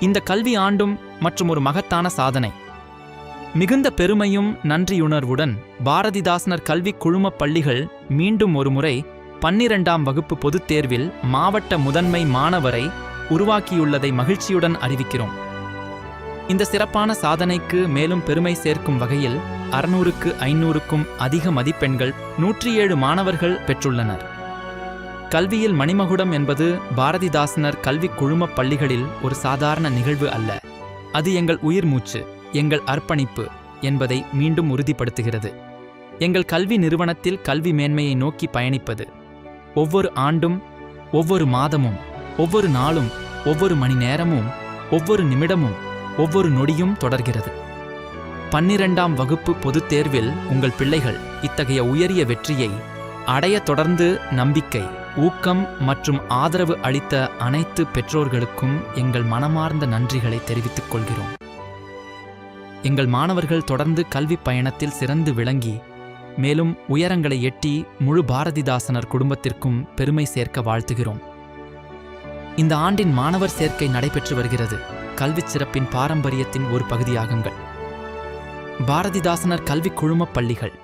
இந்த கல்வி ஆண்டும் மற்றும் ஒரு மகத்தான சாதனை. மிகுந்த பெருமையும் நன்றியுணர்வுடன் பாரதிதாசனர் கல்வி குழும பள்ளிகள் மீண்டும் ஒருமுறை 12ஆம் வகுப்பு பொதுத் தேர்வில் மாவட்ட முதன்மை மாணவரை உருவாக்கியுள்ளதை மகிழ்ச்சியுடன் அறிவிக்கிறோம். இந்த சிறப்பான சாதனைக்கு மேலும் பெருமை சேர்க்கும் வகையில் 600க்கு 500க்கும் அதிக மதிப்பெண்கள் 107 மாணவர்கள் பெற்றுள்ளனர். கல்வியில் மணிமகுடம் என்பது பாரதிதாசனர் கல்வி குழும பள்ளிகளில் ஒரு சாதாரண நிகழ்வு அல்ல. அது எங்கள் உயிர் மூச்சு, எங்கள் அர்ப்பணிப்பு என்பதை மீண்டும் உறுதிப்படுத்துகிறது. எங்கள் கல்வி நிறுவனத்தில் கல்வி மேன்மையை நோக்கி பயணிப்பது ஒவ்வொரு ஆண்டும், ஒவ்வொரு மாதமும், ஒவ்வொரு நாளும், ஒவ்வொரு மணி நேரமும், ஒவ்வொரு நிமிடமும், ஒவ்வொரு நொடியும் தொடர்கிறது. 12ஆம் வகுப்பு பொதுத் தேர்வில் உங்கள் பிள்ளைகள் இத்தகைய உயரிய வெற்றியை அடைய தொடர்ந்து நம்பிக்கை, ஊக்கம் மற்றும் ஆதரவு அளித்த அனைத்து பெற்றோர்களுக்கும் எங்கள் மனமார்ந்த நன்றிகளை தெரிவித்துக் கொள்கிறோம். எங்கள் மாணவர்கள் தொடர்ந்து கல்வி பயணத்தில் சிறந்து விளங்கி மேலும் உயரங்களை எட்டி முழு பாரதிதாசனர் குடும்பத்திற்கும் பெருமை சேர்க்க வாழ்த்துகிறோம். இந்த ஆண்டின் மாணவர் சேர்க்கை நடைபெற்று வருகிறது. கல்விச் சிறப்பின் பாரம்பரியத்தின் ஒரு பகுதியாகுங்கள். பாரதிதாசனர் கல்வி குழும பள்ளிகள்.